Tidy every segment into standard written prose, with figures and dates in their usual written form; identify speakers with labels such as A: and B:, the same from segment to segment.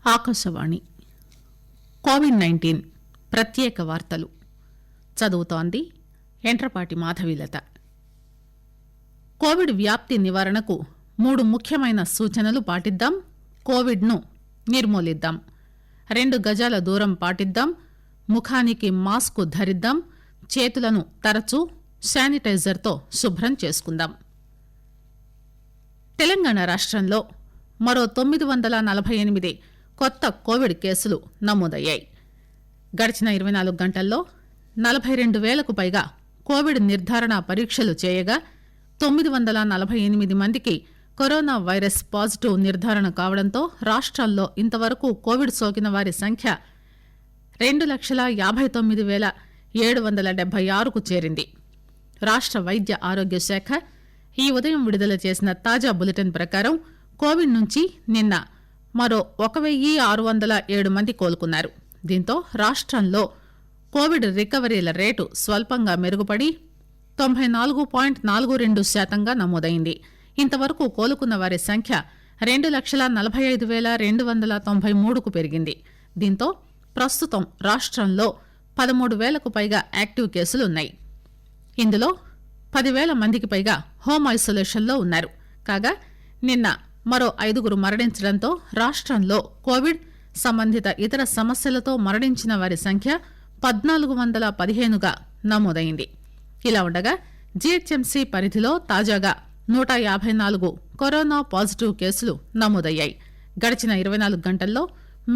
A: Akashvani COVID-19 ప్రత్యేక వార్తలు చదువుతోంది ఎంట్రపాటి మాధవీలత. కోవిడ్ వ్యాప్తి నివారణకు 3 ముఖ్యమైన సూచనలు పాటిద్దాం. కోవిడ్ను నిర్మూలిద్దాం. 2 గజాల దూరం పాటిద్దాం. ముఖానికి మాస్కు ధరిద్దాం. చేతులను తరచూ శానిటైజర్తో శుభ్రం చేసుకుందాం. తెలంగాణ రాష్ట్రంలో మరో 948 కొత్త కోవిడ్ కేసులు నమోదయ్యాయి. గడిచిన 24 గంటల్లో 42,000కు పైగా కోవిడ్ నిర్ధారణ పరీక్షలు చేయగా 948 మందికి కరోనా వైరస్ పాజిటివ్ నిర్ధారణ కావడంతో రాష్ట్రాల్లో ఇంతవరకు కోవిడ్ సోకిన వారి సంఖ్య 2,59,776కు చేరింది. రాష్ట్ర వైద్య ఆరోగ్య శాఖ ఈ ఉదయం విడుదల చేసిన తాజా బులెటిన్ ప్రకారం కోవిడ్ నుంచి నిన్న మరో 1,607 మంది కోలుకున్నారు. దీంతో రాష్ట్రంలో కోవిడ్ రికవరీల రేటు స్వల్పంగా మెరుగుపడి 94.42% నమోదైంది. ఇంతవరకు కోలుకున్న వారి సంఖ్య 2,45,293కు పెరిగింది. దీంతో ప్రస్తుతం రాష్ట్రంలో 13,000కు పైగా యాక్టివ్ కేసులున్నాయి. ఇందులో 10,000 మందికి పైగా హోం ఐసోలేషన్లో ఉన్నారు. కాగా నిన్న మరో 5 మరణించడంతో రాష్ట్రంలో కోవిడ్ సంబంధిత ఇతర సమస్యలతో మరణించిన వారి సంఖ్య 1,415గా నమోదైంది. ఇలా ఉండగా జీహెచ్ఎంసీ పరిధిలో తాజాగా 154 కరోనా పాజిటివ్ కేసులు నమోదయ్యాయి. గడిచిన 24 గంటల్లో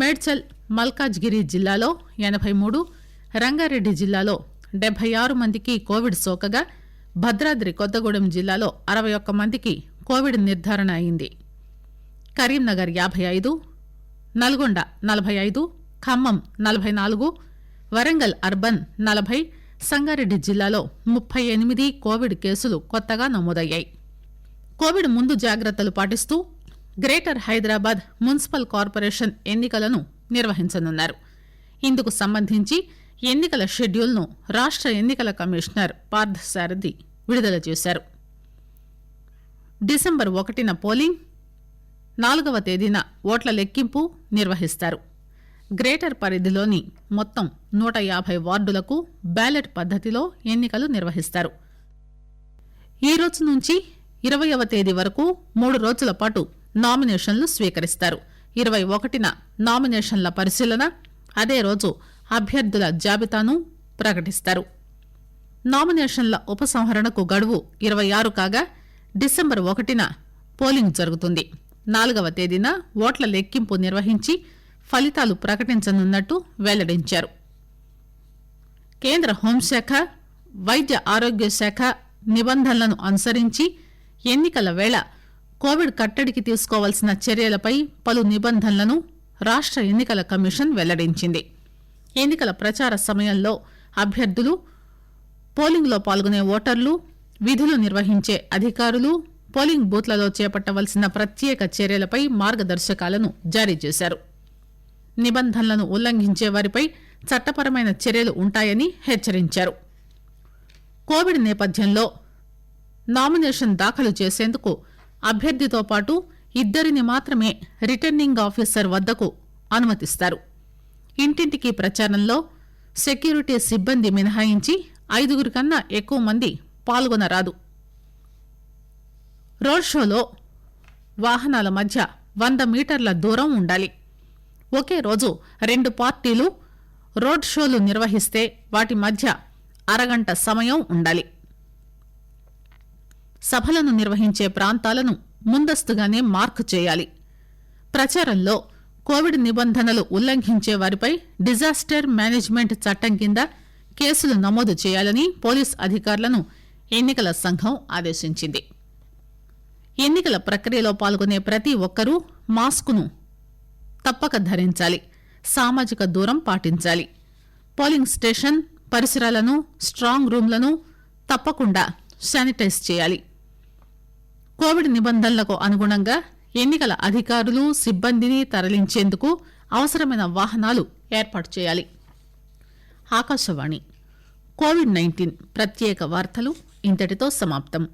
A: మేడ్చల్ మల్కాజ్గిరి జిల్లాలో 83, రంగారెడ్డి జిల్లాలో 76 మందికి కోవిడ్ సోకగా భద్రాద్రి కొత్తగూడెం జిల్లాలో 61 మందికి కోవిడ్ నిర్ధారణ అయింది. కరీంనగర్ 55, నల్గొండ 45, ఖమ్మం 44, వరంగల్ అర్బన్ 40, సంగారెడ్డి జిల్లాలో 38 కోవిడ్ కేసులు కొత్తగా నమోదయ్యాయి. కోవిడ్ ముందు జాగ్రత్తలు పాటిస్తూ గ్రేటర్ హైదరాబాద్ మున్సిపల్ కార్పొరేషన్ ఎన్నికలను నిర్వహించనున్నారు. ఇందుకు సంబంధించి ఎన్నికల షెడ్యూల్ను రాష్ట్ర ఎన్నికల కమిషనర్ పార్థసారథి విడుదల చేశారు. డిసెంబర్ 1న పోలింగ్, 4వ తేదీన ఓట్ల లెక్కింపు నిర్వహిస్తారు. గ్రేటర్ పరిధిలోని మొత్తం 150 వార్డులకు బ్యాలెట్ పద్దతిలో ఎన్నికలు నిర్వహిస్తారు. ఈ రోజు నుంచి 20వ తేదీ వరకు 3 రోజుల పాటు నామినేషన్లు స్వీకరిస్తారు. 21న నామినేషన్ల పరిశీలన, అదే రోజు అభ్యర్థుల జాబితాను ప్రకటిస్తారు. నామినేషన్ల ఉపసంహరణకు గడువు 26 కాగా డిసెంబర్ 1న పోలింగ్ జరుగుతుంది. 4వ తేదీన ఓట్ల లెక్కింపు నిర్వహించి ఫలితాలు ప్రకటించనున్నట్టు వెల్లడించారు. కేంద్ర హోంశాఖ, వైద్య ఆరోగ్య శాఖ నిబంధనలను అనుసరించి ఎన్నికల వేళ కోవిడ్ కట్టడికి తీసుకోవాల్సిన చర్యలపై పలు నిబంధనలను రాష్ట్ర ఎన్నికల కమిషన్ వెల్లడించింది. ఎన్నికల ప్రచార సమయంలో అభ్యర్థులు, పోలింగ్లో పాల్గొనే ఓటర్లు, విధులు నిర్వహించే అధికారులు పోలింగ్ బూత్లలో చేపట్టవలసిన ప్రత్యేక చర్యలపై మార్గదర్శకాలను జారీ చేశారు. నిబంధనలను ఉల్లంఘించే వారిపై చట్టపరమైన చర్యలు ఉంటాయని హెచ్చరించారు. కోవిడ్ నేపథ్యంలో నామినేషన్ దాఖలు చేసేందుకు అభ్యర్థితో పాటు 2 మాత్రమే రిటర్నింగ్ ఆఫీసర్ వద్దకు అనుమతిస్తారు. ఇంటింటికి ప్రచారంలో సెక్యూరిటీ సిబ్బంది మినహాయించి 5 కన్నా ఎక్కువ మంది పాల్గొనరాదు. రోడ్ షోలో వాహనాల మధ్య 100 మీటర్ల దూరం ఉండాలి. ఒకే రోజు 2 పార్టీలు రోడ్ షోలు నిర్వహిస్తే వాటి మధ్య అరగంట సమయం ఉండాలి. సభలను నిర్వహించే ప్రాంతాలను ముందస్తుగానే మార్కు చేయాలి. ప్రచారంలో కోవిడ్ నిబంధనలు ఉల్లంఘించే వారిపై డిజాస్టర్ మేనేజ్మెంట్ చట్టం కింద కేసులు నమోదు చేయాలని పోలీస్ అధికారులను ఎన్నికల సంఘం ఆదేశించింది. ఎన్నికల ప్రక్రియలో పాల్గొనే ప్రతి ఒక్కరూ మాస్కును తప్పక ధరించాలి. సామాజిక దూరం పాటించాలి. పోలింగ్ స్టేషన్ పరిసరాలను, స్ట్రాంగ్ రూమ్లను తప్పకుండా శానిటైజ్ చేయాలి. కోవిడ్ నిబంధనలకు అనుగుణంగా ఎన్నికల అధికారులు, సిబ్బందిని తరలించేందుకు అవసరమైన వాహనాలు ఏర్పాటు చేయాలి. ఆకాశవాణి కోవిడ్-19 ప్రత్యేక వార్తలు ఇంతటితో సమాప్తం.